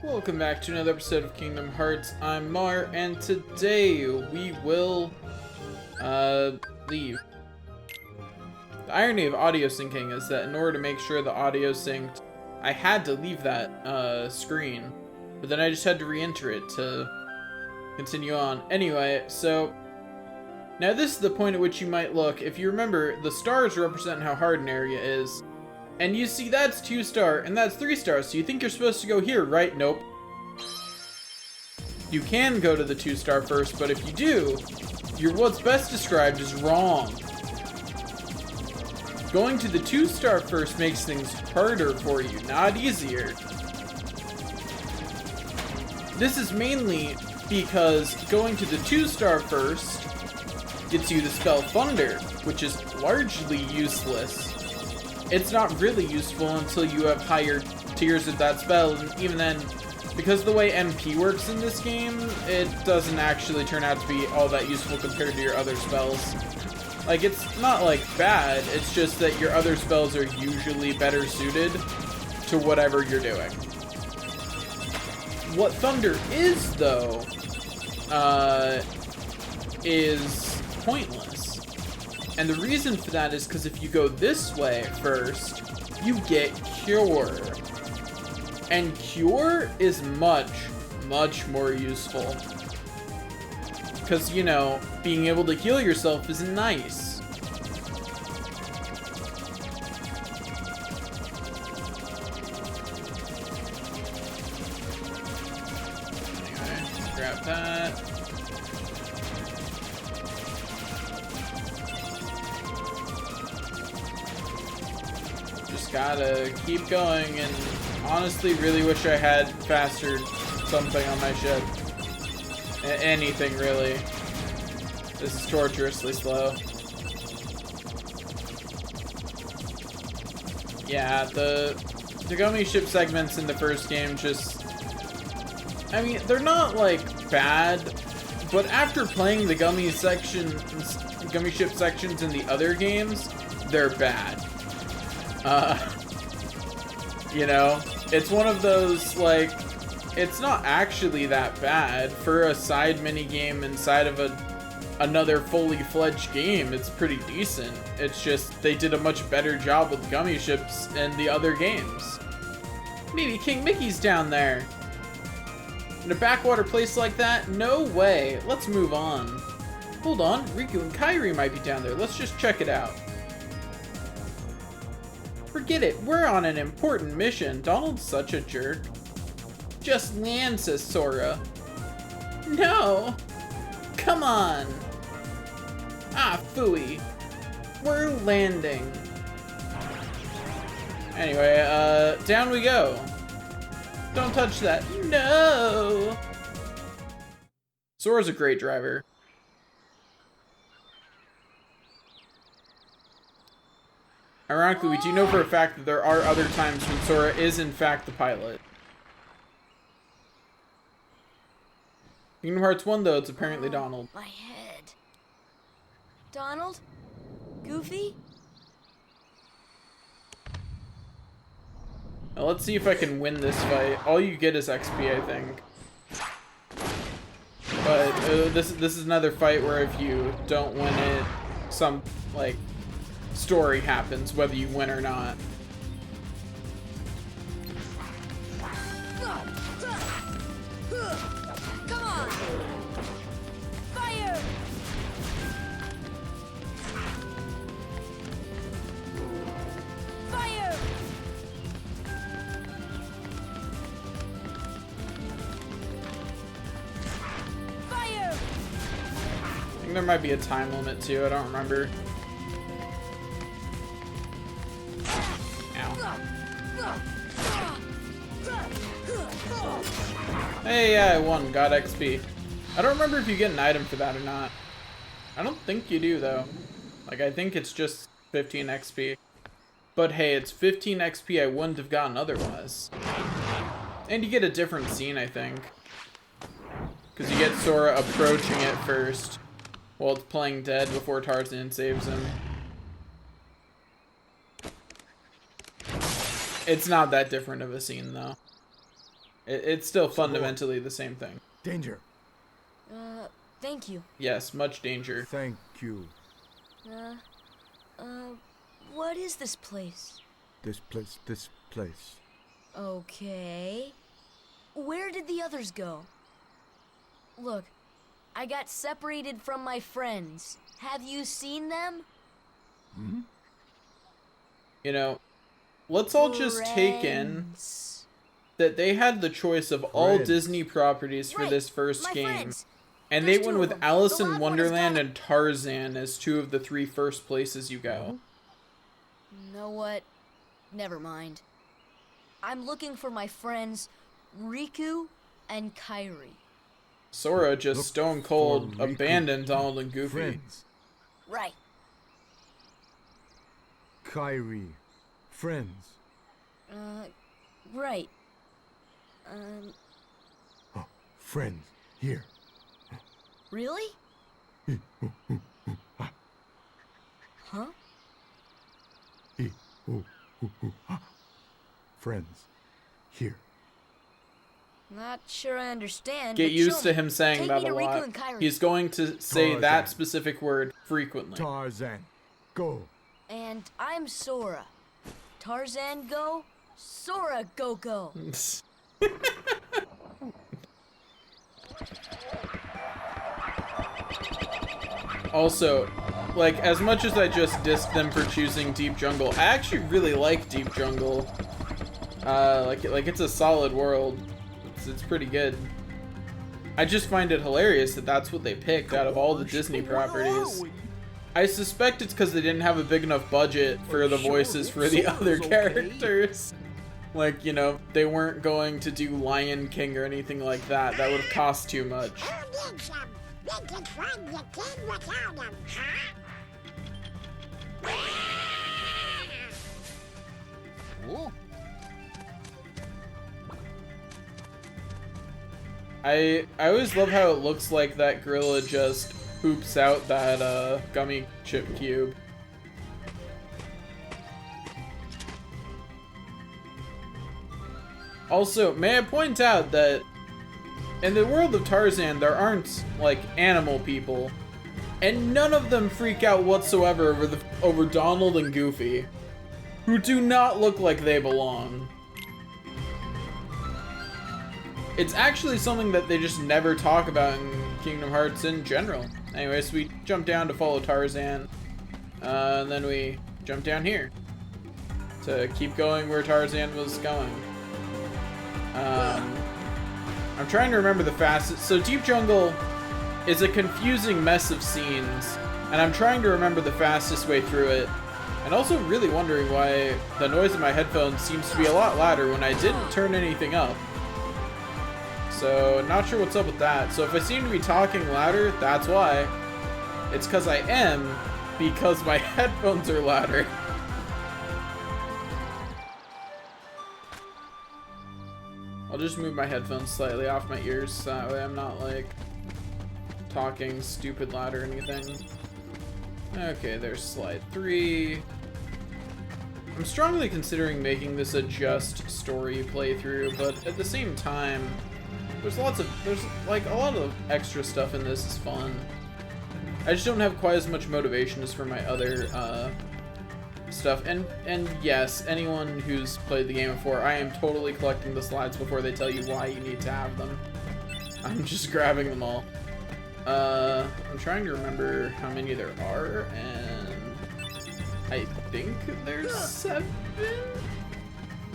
Welcome back to another episode of Kingdom Hearts. I'm Mar, and today we will, leave. The irony of audio syncing is that in order to make sure the audio synced, I had to leave that, screen. But then I just had to re-enter it to continue on. Anyway, so now this is the point at which you might look. If you remember, the stars represent how hard an area is. And you see that's 2-star, and that's 3-star, so you think you're supposed to go here, right? Nope. You can go to the 2-star first, but if you do, you're what's best described as wrong. Going to the 2-star first makes things harder for you, not easier. This is mainly because going to the 2-star first gets you the spell Thunder, which is largely useless. It's not really useful until you have higher tiers of that spell, and even then, because of the way MP works in this game, it doesn't actually turn out to be all that useful compared to your other spells. Like, it's not, like, bad, it's just that your other spells are usually better suited to whatever you're doing. What Thunder is, though, is pointless. And the reason for that is because if you go this way first, you get Cure. And Cure is much, much more useful. Because, you know, being able to heal yourself is nice. Anyway, grab that. Gotta keep going, and honestly really wish I had faster something on my ship. Anything, really. This is torturously slow. Yeah, the Gummy ship segments in the first game just... I mean, they're not, like, bad, but after playing the Gummy ship sections in the other games, they're bad. You know, it's one of those, like, it's not actually that bad for a side mini game inside of another fully fledged game. It's pretty decent. It's just they did a much better job with Gummy ships in the other games. Maybe King Mickey's down there. In a backwater place like that? No way. Let's move on. Hold on, Riku and Kairi might be down there. Let's just check it out. Forget it, we're on an important mission. Donald's such a jerk. Just land, says Sora. No! Come on! Ah, phooey. We're landing. Anyway, down we go. Don't touch that. No! Sora's a great driver. Ironically, we do know for a fact that there are other times when Sora is in fact the pilot. Kingdom Hearts 1, though, it's apparently Donald. My head. Donald? Goofy? Now let's see if I can win this fight. All you get is XP, I think. But this is another fight where if you don't win it, some, like, story happens, whether you win or not. Come on! Fire! Fire! Fire! I think there might be a time limit too, I don't remember. Hey, yeah, I won. Got XP. I don't remember if you get an item for that or not. I don't think you do, though. Like, I think it's just 15 XP. But hey, it's 15 XP I wouldn't have gotten otherwise. And you get a different scene, I think. Because you get Sora approaching it first, while it's playing dead before Tarzan saves him. It's not that different of a scene, though. It's still fundamentally the same thing. Danger. Thank you. Yes, much danger. Thank you. What is this place? This place. Okay. Where did the others go? Look, I got separated from my friends. Have you seen them? You know, let's all just take in Friends. that they had the choice of all Friends. Disney properties for Right, this first my game. friends. And There's they went two with of 'em. Alice The in loud one is Wonderland gone. and Tarzan as two of the 3 first places you go. You know what? Never mind. I'm looking for my friends Riku and Kairi. Sora just Look stone cold for Riku. abandoned Donald and Goofy. Friends. Right. Kairi. Friends. Right. Oh, friends. Here. Really? Huh? Friends. Here. Not sure I understand. Get but used show to me. him saying Take that me a to Riku lot. and Kairi. He's going to say Tarzan. that specific word frequently. Tarzan. Go. And I'm Sora. Tarzan go, Sora go. Also, like, as much as I just dissed them for choosing Deep Jungle, I actually really like Deep Jungle. Like it's a solid world. It's pretty good. I just find it hilarious that that's what they picked out of all the Disney properties. I suspect it's because they didn't have a big enough budget for the voices for the other characters. Like, you know, they weren't going to do Lion King or anything like that. That would have cost too much. Who needs them? We can find the kid without them, huh? I always love how it looks like that gorilla just poops out that gummy chip cube. Also, may I point out that in the world of Tarzan, there aren't, like, animal people, and none of them freak out whatsoever over Donald and Goofy, who do not look like they belong. It's actually something that they just never talk about in Kingdom Hearts in general. Anyway, so we jump down to follow Tarzan, and then we jump down here to keep going where Tarzan was going. I'm trying to remember the fastest. So Deep Jungle is a confusing mess of scenes, and I'm trying to remember the fastest way through it, and also really wondering why the noise in my headphones seems to be a lot louder when I didn't turn anything up. So, not sure what's up with that. So if I seem to be talking louder, that's why. It's because I am, because my headphones are louder. I'll just move my headphones slightly off my ears, so that way I'm not, like, talking stupid loud or anything. Okay, there's slide 3. I'm strongly considering making this a just story playthrough, but at the same time, there's like a lot of extra stuff in this is fun. I just don't have quite as much motivation as for my other stuff. And yes, anyone who's played the game before, I am totally collecting the slides before they tell you why you need to have them. I'm just grabbing them all. I'm trying to remember how many there are, and I think there's 7?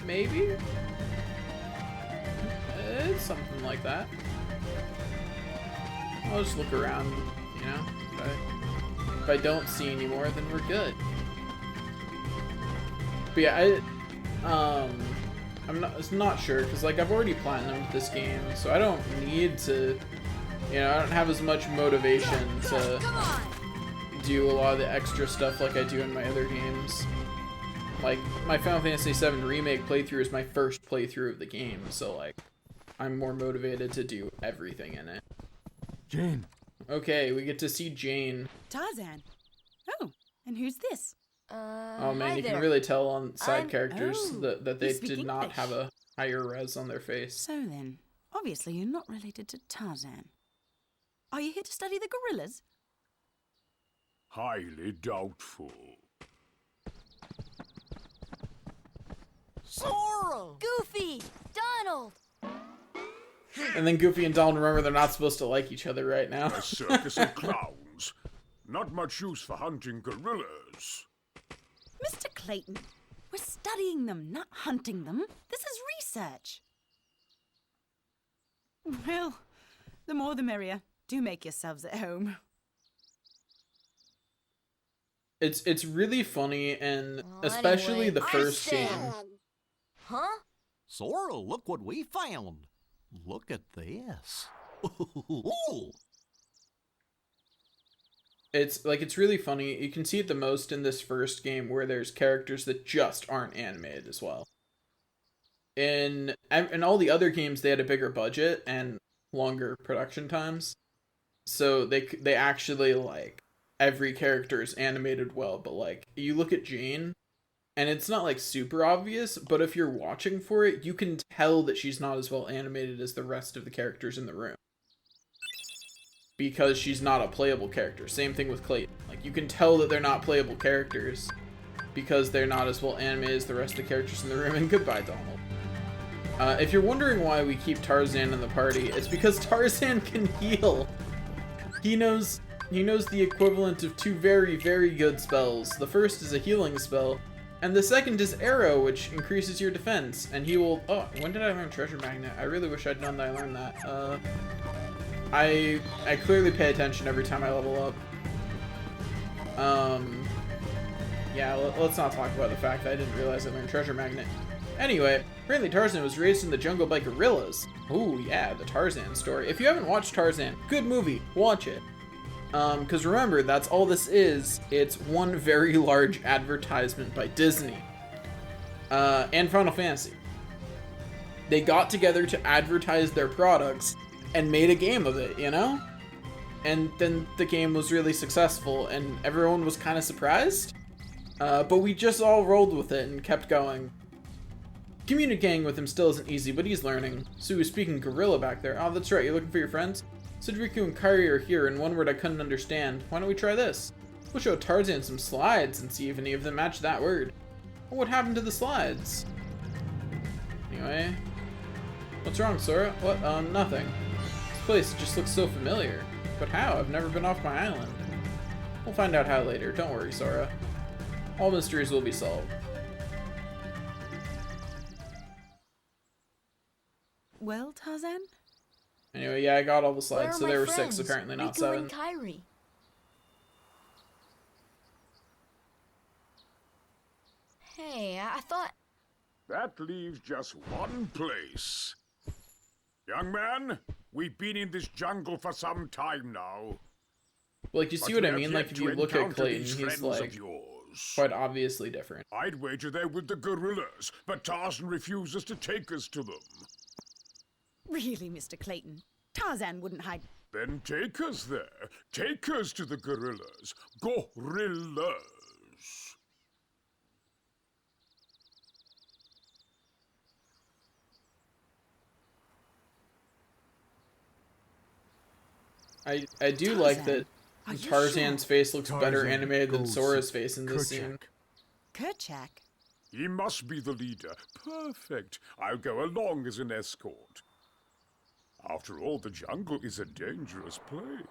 Maybe? It's something like that. I'll just look around, you know? If I don't see any more, then we're good. But yeah, I'm not sure, because like I've already platinumed this game, so I don't need to, you know, I don't have as much motivation to do a lot of the extra stuff like I do in my other games. Like, my Final Fantasy VII Remake playthrough is my first playthrough of the game, so like, I'm more motivated to do everything in it. Jane. Okay, we get to see Jane. Tarzan. Oh, and who's this? Oh man, hi you there. can really tell on side I'm- characters Oh, that you they speak did not English. have a higher res on their face. So then, obviously you're not related to Tarzan. Are you here to study the gorillas? Highly doubtful. Sora! Goofy! Donald! And then Goofy and Donald remember they're not supposed to like each other right now. A circus of clowns. Not much use for hunting gorillas. Mr. Clayton, we're studying them, not hunting them. This is research. Well, the more the merrier. Do make yourselves at home. It's really funny, and Well, especially anyway, the I first say- game. Huh? Sora, look what we found. Look at this. It's really funny. You can see it the most in this first game where there's characters that just aren't animated as well. In all the other games, they had a bigger budget and longer production times. So they actually, like, every character is animated well, but, like, you look at Jane, and it's not, like, super obvious, but if you're watching for it, you can tell that she's not as well animated as the rest of the characters in the room. Because she's not a playable character. Same thing with Clayton. Like, you can tell that they're not playable characters because they're not as well animated as the rest of the characters in the room, and goodbye, Donald. If you're wondering why we keep Tarzan in the party, it's because Tarzan can heal. He knows the equivalent of two very, very good spells. The first is a healing spell, and the second is Arrow, which increases your defense. And he will... Oh, when did I learn Treasure Magnet? I really wish I'd known that I learned that. I clearly pay attention every time I level up. Yeah, let's not talk about the fact that I didn't realize I learned Treasure Magnet. Anyway, apparently Tarzan was raised in the jungle by gorillas. Ooh, yeah, the Tarzan story. If you haven't watched Tarzan, good movie, watch it. Because remember, that's all this is. It's one very large advertisement by Disney. And Final Fantasy. They got together to advertise their products and made a game of it, you know? And then the game was really successful, and everyone was kind of surprised. But we just all rolled with it and kept going. Communicating with him still isn't easy, but he's learning. So he was speaking gorilla back there. Oh, that's right, you're looking for your friends? Cedrico and Kairi are here, and one word I couldn't understand. Why don't we try this? We'll show Tarzan some slides and see if any of them match that word. Well, what happened to the slides? Anyway. What's wrong, Sora? What? Nothing. This place just looks so familiar. But how? I've never been off my island. We'll find out how later. Don't worry, Sora. All mysteries will be solved. Well, Tarzan? Anyway, yeah, I got all the Where slides, are so my there were friends? 6, apparently not Riku 7. and Kairi. Hey, I thought... That leaves just one place. Young man, we've been in this jungle for some time now. Like, you see but what I we mean? have Like, yet if to you look at encounter Clayton, these he's, friends like, of yours. quite obviously different. I'd wager they're with the gorillas, but Tarzan refuses to take us to them. Really, Mr. Clayton? Tarzan wouldn't hide. Then take us there. Take us to the gorillas. Gorillas. I do like that Are you Tarzan's sure? face looks better Tarzan animated than goes Sora's face in this Kerchak. scene. Kerchak? He must be the leader. Perfect. I'll go along as an escort. After all, the jungle is a dangerous place.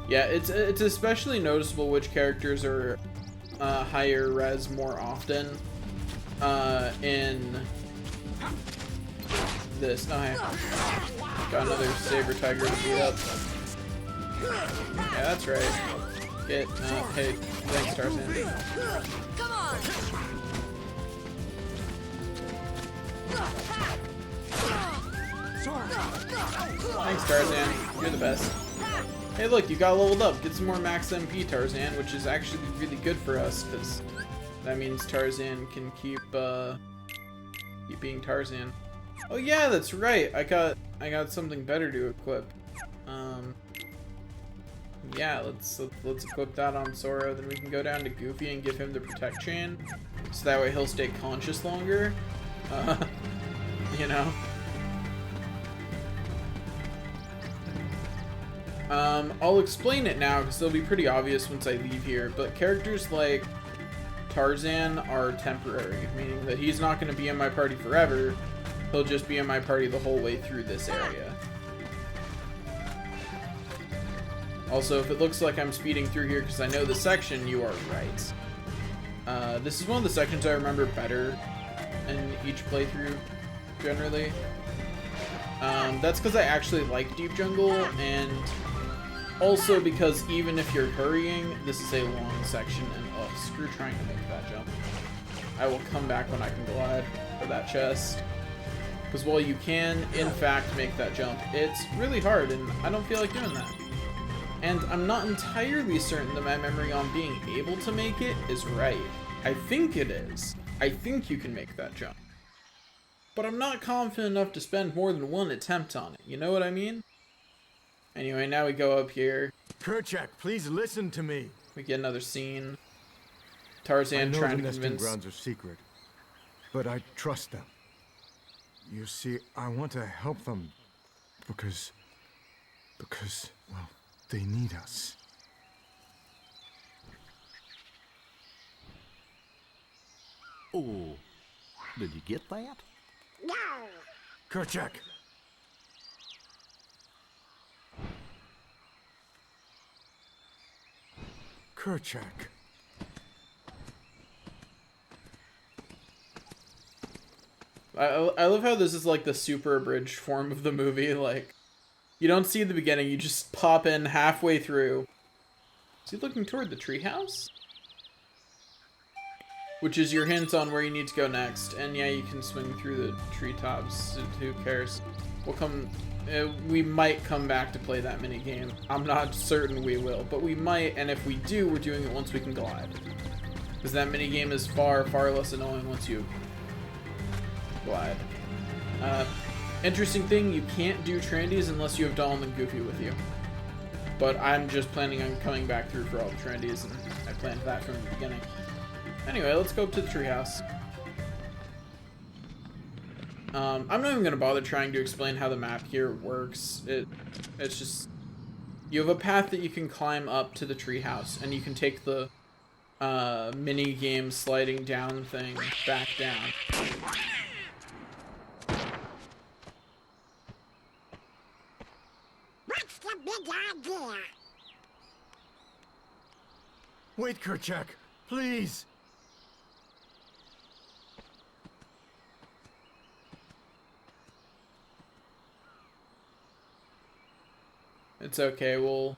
Yeah, it's especially noticeable which characters are higher res more often in this. Oh, hey. Got another saber tiger to beat up. Yeah, that's right. Get, hey, thanks, Tarzan. Come on! Thanks, Tarzan. You're the best. Hey, look, you got leveled up. Get some more max MP, Tarzan, which is actually really good for us, because that means Tarzan can keep being Tarzan. Oh yeah, that's right. I got something better to equip. Yeah, let's equip that on Sora. Then we can go down to Goofy and give him the Protect Chain, so that way he'll stay conscious longer. You know. I'll explain it now because it'll be pretty obvious once I leave here. But characters like Tarzan are temporary, meaning that he's not going to be in my party forever. He'll just be in my party the whole way through this area. Also, if it looks like I'm speeding through here because I know the section, you are right. This is one of the sections I remember better in each playthrough, generally. That's because I actually like Deep Jungle, and also because even if you're hurrying, this is a long section, and oh, screw trying to make that jump. I will come back when I can glide for that chest. Because while you can, in fact, make that jump, it's really hard, and I don't feel like doing that. And I'm not entirely certain that my memory on being able to make it is right. I think it is. I think you can make that jump. But I'm not confident enough to spend more than one attempt on it, you know what I mean? Anyway, now we go up here. Kerchak, please listen to me. We get another scene. Tarzan I know trying the to nesting convince... grounds are secret, but I trust them. You see, I want to help them because, well, they need us. Oh, did you get that? No. Kerchak! Kerchak. I love how this is like the super abridged form of the movie. Like, you don't see the beginning, you just pop in halfway through. Is he looking toward the treehouse? Which is your hint on where you need to go next. And yeah, you can swing through the treetops. Who cares? We'll come... we might come back to play that mini game. I'm not certain we will, but we might, and if we do, we're doing it once we can glide. Because that mini game is far, far less annoying once you glide. Interesting thing, you can't do Trandies unless you have Donald and Goofy with you. But I'm just planning on coming back through for all the Trandies, and I planned that from the beginning. Anyway, let's go up to the treehouse. I'm not even going to bother trying to explain how the map here works. It's just... You have a path that you can climb up to the treehouse, and you can take the mini game sliding down thing back down. What's the big idea? Wait, Kerchak, please! It's okay, we'll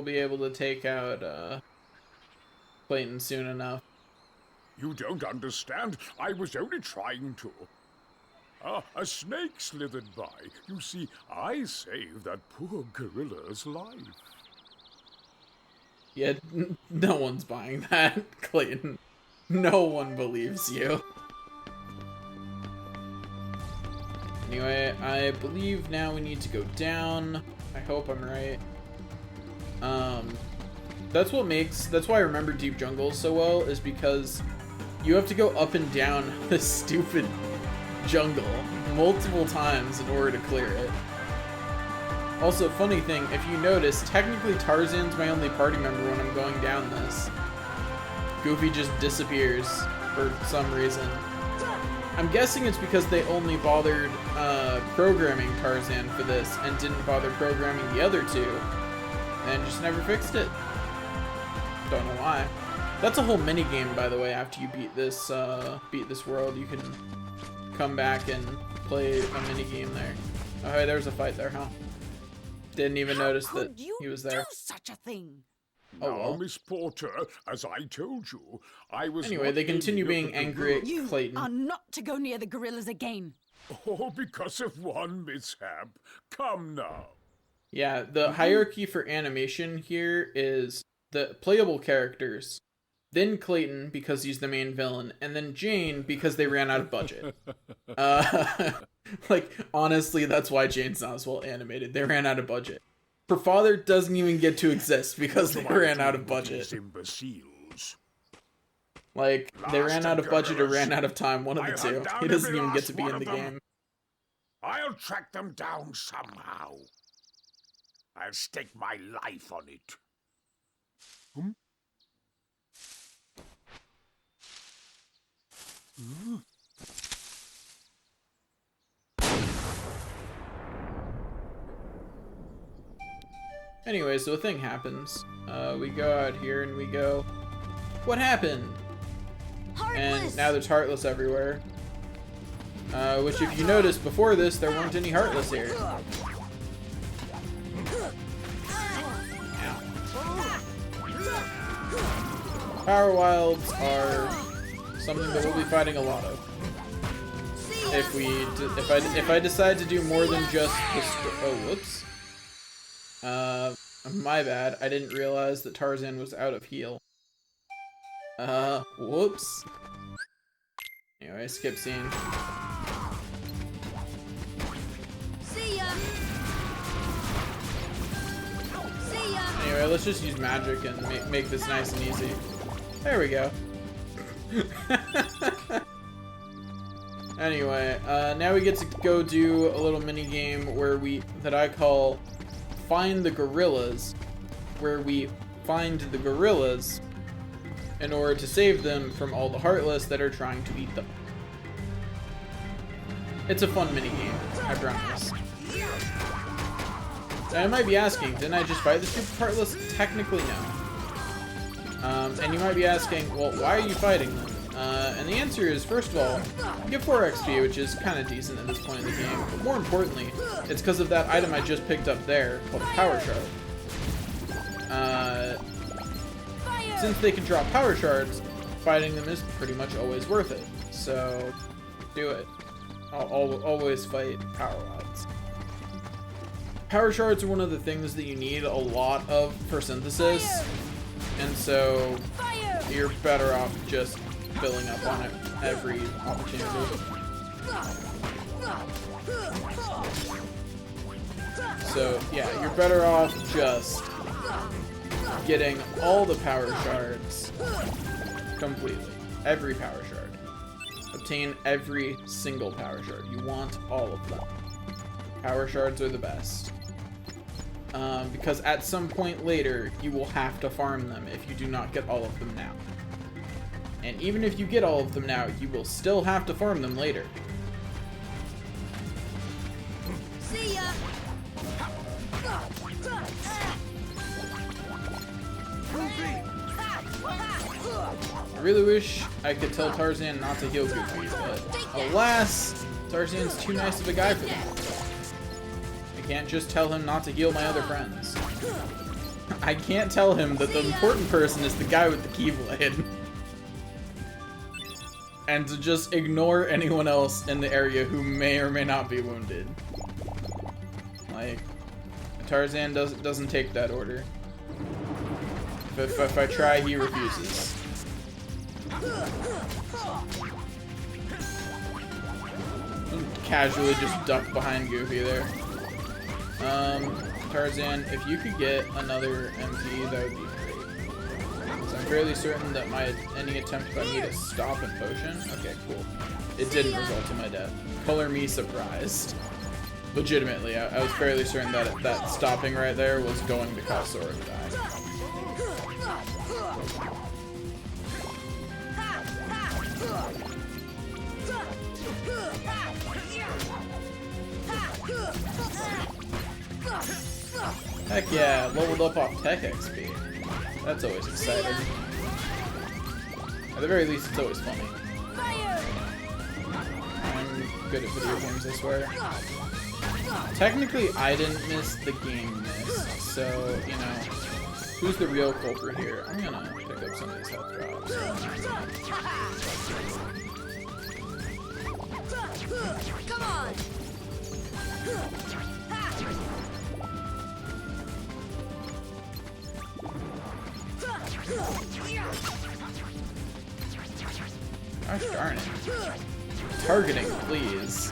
be able to take out Clayton soon enough. You don't understand. I was only trying to. A snake slithered by. You see, I saved that poor gorilla's life. Yeah, no one's buying that, Clayton. No one believes you. Anyway, I believe now we need to go down. I hope I'm right. That's why I remember Deep Jungle so well, is because you have to go up and down this stupid jungle multiple times in order to clear it. Also, funny thing, if you notice, technically Tarzan's my only party member when I'm going down this. Goofy just disappears for some reason. I'm guessing it's because they only bothered programming Tarzan for this and didn't bother programming the other two, and just never fixed it. Don't know why. That's a whole mini game, by the way. After you beat this world, you can come back and play a mini game there. Oh, hey, there's a fight there, huh? Didn't even notice that he was there. Do such a thing? Oh, Now, well. Miss Porter, as I told you, I was Anyway, not they continue aiming being at the angry at You Clayton. are not to go near the gorillas again. Oh, because of one mishap. Come now. Yeah, the hierarchy for animation here is the playable characters, then Clayton because he's the main villain, and then Jane because they ran out of budget. Like, honestly, that's why Jane's not as well animated. They ran out of budget. Her father doesn't even get to exist because they ran out of budget. These imbeciles. Like, they ran out of budget or Gorillas. ran out of time, one of the I'll two. hunt down He doesn't every even get last to be one in of the them. game. I'll track them down somehow. I'll stake my life on it. Anyway, so a thing happens. We go out here and we go, what happened? And Heartless! now there's Heartless everywhere. Which if you noticed before this, there weren't any Heartless here. Power Wilds are something that we'll be fighting a lot of. If I decide to do more than just the whoops. My bad. I didn't realize that Tarzan was out of heal. Whoops. Anyway, skip scene. See ya! See ya! Anyway, let's just use magic and make this nice and easy. There we go. Anyway, now we get to go do a little mini game that I call Find the Gorillas, where we find the gorillas in order to save them from all the Heartless that are trying to eat them. It's a fun mini game, I promise. Now, I might be asking, didn't I just fight the stupid Heartless? Technically, no. And you might be asking, well, why are you fighting them? And the answer is, first of all, you get 4 XP, which is kind of decent at this point in the game. But more importantly, it's because of that item I just picked up there, called Power Shard. Since they can drop Power Shards, fighting them is pretty much always worth it. So, do it. I'll always fight Power Wilds. Power Shards are one of the things that you need a lot of for Synthesis, and so you're better off just filling up on it every opportunity. So yeah, you're better off just getting all the Power Shards completely. Every Power Shard. Obtain every single Power Shard. You want all of them. Power Shards are the best. Because at some point later, you will have to farm them if you do not get all of them now. And even if you get all of them now, you will still have to farm them later. See ya! I really wish I could tell Tarzan not to heal Goofy, but alas, Tarzan's too nice of a guy for that. I can't just tell him not to heal my other friends. I can't tell him that the important person is the guy with the Keyblade. And to just ignore anyone else in the area who may or may not be wounded. Like, Tarzan doesn't take that order. If I try, he refuses. Casually just duck behind Goofy there. Tarzan, if you could get another MP, that would be great. So I'm fairly certain that any attempt by me to stop and potion. Okay, cool. It didn't result in my death. Color me surprised. Legitimately, I was fairly certain that stopping right there was going to cause Sora to die. Heck yeah, leveled up off Tech XP. That's always exciting. At the very least, it's always funny. I'm good at video games, I swear. Technically, I didn't miss, the game missed, so, you know, who's the real culprit here? I'm gonna pick up some of these health drops. Come on! Gosh darn it. Targeting, please.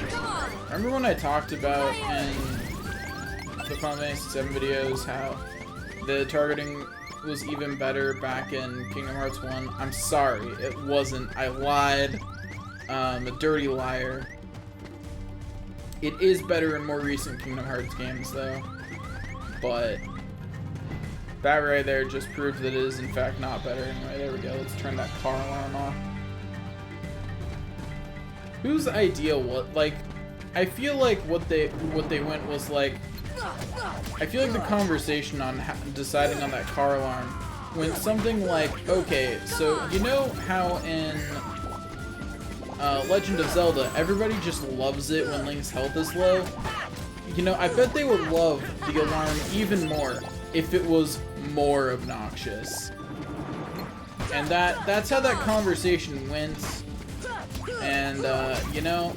Come on! Remember when I talked about in the Final Fantasy 7 videos how the targeting was even better back in Kingdom Hearts 1. I'm sorry, it wasn't. I lied. A dirty liar. It is better in more recent Kingdom Hearts games, though. But that right there just proved that it is, in fact, not better. Anyway, there we go. Let's turn that car alarm off. Whose idea what? Like, I feel like what they went was like, I feel like the conversation on deciding on that car alarm went something like, okay, so you know how in Legend of Zelda, everybody just loves it when Link's health is low? You know, I bet they would love the alarm even more if it was more obnoxious. And that's how that conversation went. And, you know,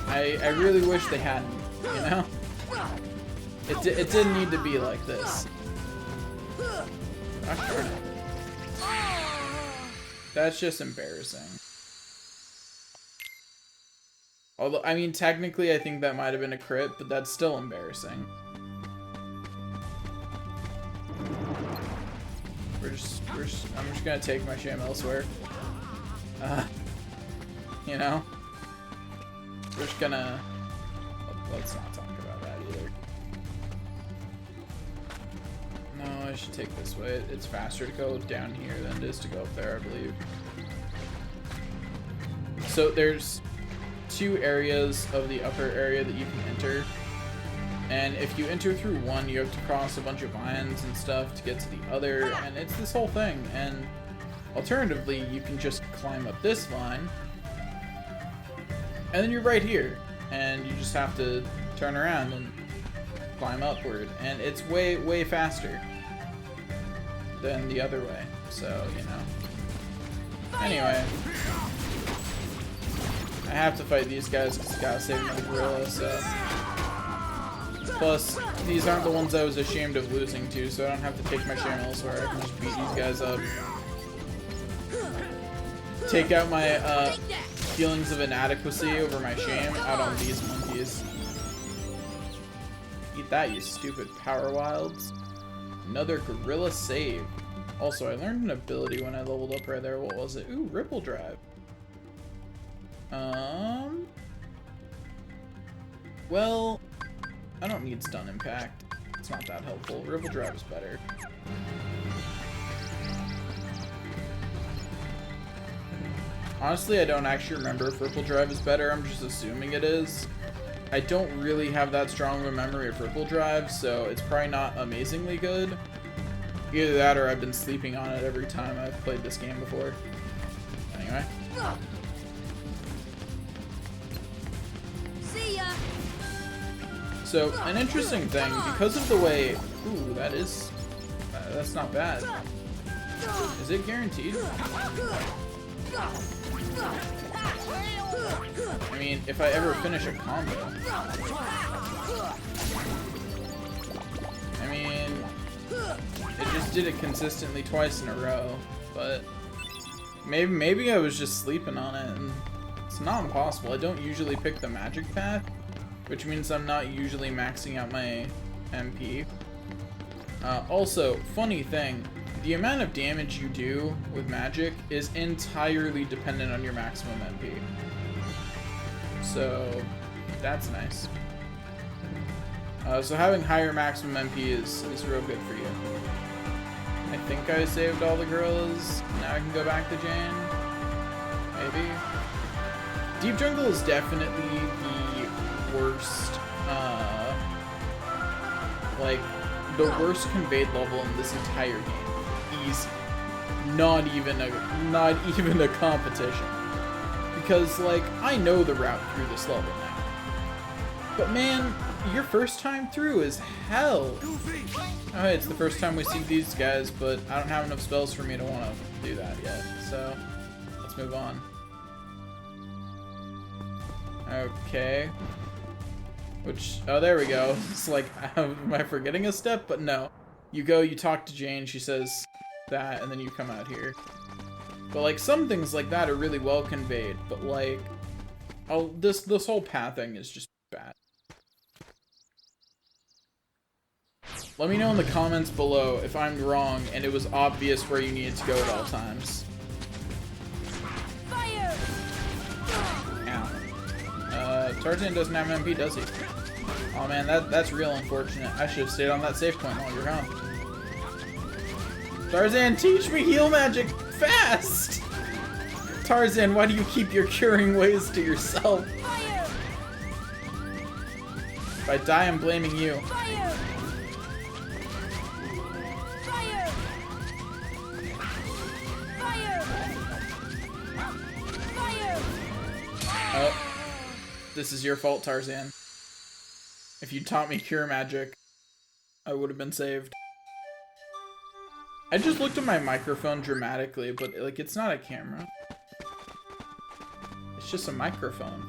I really wish they hadn't, you know? It didn't need to be like this. Gosh darn it. That's just embarrassing. Although, I mean, technically I think that might have been a crit, but that's still embarrassing. I'm just gonna take my shame elsewhere. You know? We're just gonna... Let's not talk about that either. No, I should take this way. It's faster to go down here than it is to go up there, I believe. So there's 2 areas of the upper area that you can enter. And if you enter through one, you have to cross a bunch of vines and stuff to get to the other, and it's this whole thing. And alternatively, you can just climb up this vine, and then you're right here, and you just have to turn around and climb upward, and it's way, way faster than the other way, so, you know. Anyway, I have to fight these guys because I gotta save another gorilla, so... Plus, these aren't the ones I was ashamed of losing to, so I don't have to take my shame elsewhere. I can just beat these guys up. Take out my feelings of inadequacy over my shame out on these monkeys. Eat that, you stupid Power Wilds. Another gorilla save. Also, I learned an ability when I leveled up right there. What was it? Ooh, Ripple Drive. Well, I don't need Stun Impact. It's not that helpful. Ripple Drive is better. Honestly, I don't actually remember if Ripple Drive is better. I'm just assuming it is. I don't really have that strong of a memory of Ripple Drive, so it's probably not amazingly good. Either that or I've been sleeping on it every time I've played this game before. Anyway. See ya. So, an interesting thing, because of the way... Ooh, that's not bad. Is it guaranteed? I mean, if I ever finish a combo. I mean, it just did it consistently twice in a row, but maybe I was just sleeping on it, and it's not impossible. I don't usually pick the magic path, which means I'm not usually maxing out my MP. Also, funny thing, the amount of damage you do with magic is entirely dependent on your maximum MP. So, that's nice. So having higher maximum MP is real good for you. I think I saved all the gorillas. Now I can go back to Jane. Maybe. Deep Jungle is definitely the worst, like, the worst conveyed level in this entire game. Easy. Not even a competition. Because, like, I know the route through this level now. But man, your first time through is hell. Oh, it's the first time we see these guys, but I don't have enough spells for me to want to do that yet. So, let's move on. Okay. Which, oh, there we go. It's like, am I forgetting a step? But no. You go, you talk to Jane, she says that, and then you come out here. But, like, some things like that are really well conveyed, but, like, this whole pathing is just Let me know in the comments below if I'm wrong and it was obvious where you needed to go at all times. Fire! Ow. Tarzan doesn't have MP, does he? Oh man, that's real unfortunate. I should have stayed on that save point longer, huh? Tarzan, teach me heal magic fast! Tarzan, why do you keep your curing ways to yourself? Fire! If I die, I'm blaming you. Fire! Fire! Fire! Fire! Oh. This is your fault, Tarzan. If you taught me cure magic, I would have been saved. I just looked at my microphone dramatically, but like it's not a camera. It's just a microphone.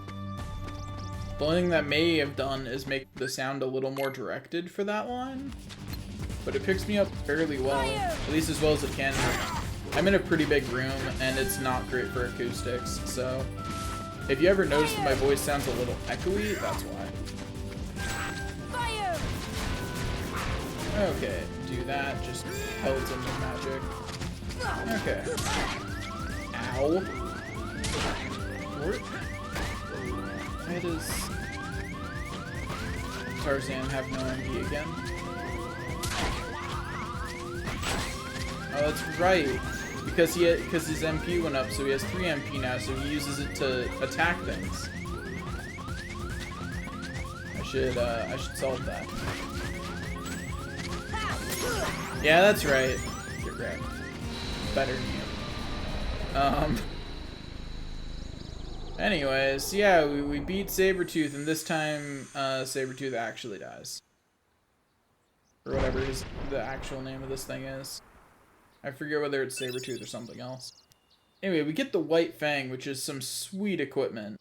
The only thing that may have done is make the sound a little more directed for that line. But it picks me up fairly well, at least as well as it can. I'm in a pretty big room and it's not great for acoustics, so if you ever notice that my voice sounds a little echoey, that's why. Fire! Okay, do that, just pelt him with magic. Okay. Ow. Why does Tarzan have no MP again? Oh, that's right. Because his MP went up, so he has 3 MP now, so he uses it to attack things. I should solve that. Yeah, that's right. You're right. Better than you. Anyways, yeah, we beat Sabretooth, and this time, Sabretooth actually dies. Or whatever the actual name of this thing is. I forget whether it's Sabretooth or something else. Anyway, we get the White Fang, which is some sweet equipment.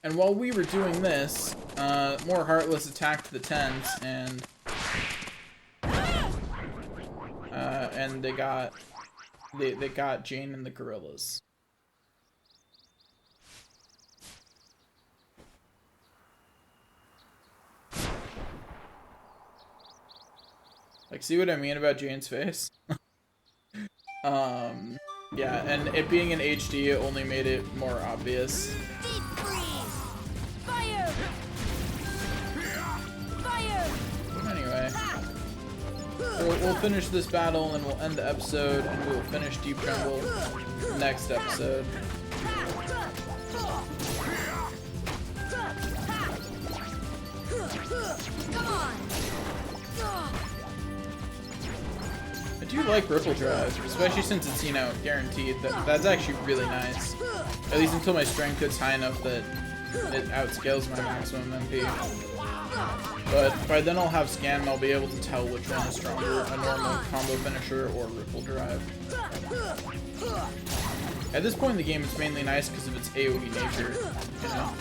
And while we were doing this, more Heartless attacked the tent, and they got Jane and the gorillas. Like, see what I mean about Jane's face? Yeah, and it being in HD, it only made it more obvious. Deep freeze! Fire! Fire! Anyway, we'll finish this battle and we'll end the episode, and we will finish Deep Tremble next episode. Come on! I do like Ripple Drive, especially since it's, you know, guaranteed. That's actually really nice. At least until my strength gets high enough that it outscales my maximum MP. But by then I'll have Scan and I'll be able to tell which one is stronger, a normal combo finisher or Ripple Drive. At this point in the game, it's mainly nice because of its AoE nature, you know?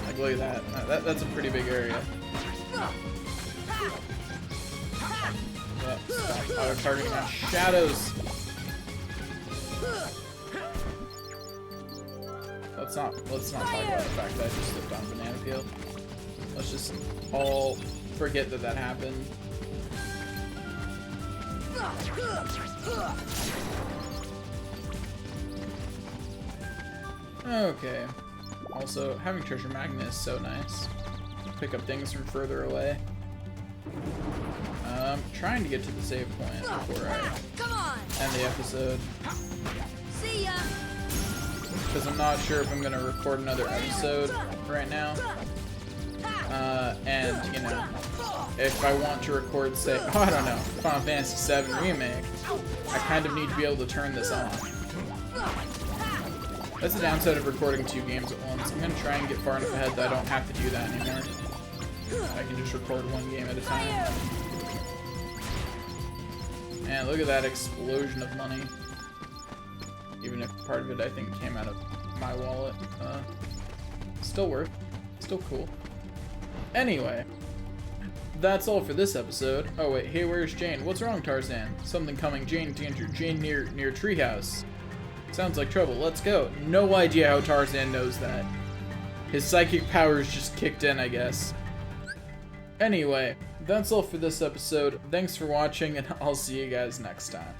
Like, look at that. That's a pretty big area. Stop auto-targeting my shadows. Let's not talk about the fact that I just slipped on banana peel. Let's just all forget that happened. Okay. Also, having Treasure Magnet is so nice. Pick up things from further away. Trying to get to the save point before I end the episode. See ya! Because I'm not sure if I'm going to record another episode right now. And, you know, if I want to record, say, oh, I don't know, Final Fantasy VII Remake, I kind of need to be able to turn this on. That's the downside of recording 2 games at once. I'm going to try and get far enough ahead that I don't have to do that anymore. I can just record 1 game at a time. And look at that explosion of money. Even if part of it, I think, came out of my wallet. Still worth. Still cool. Anyway. That's all for this episode. Oh wait, hey, where's Jane? What's wrong, Tarzan? Something coming. Jane, danger. Jane near Treehouse. Sounds like trouble. Let's go. No idea how Tarzan knows that. His psychic powers just kicked in, I guess. Anyway, that's all for this episode. Thanks for watching, and I'll see you guys next time.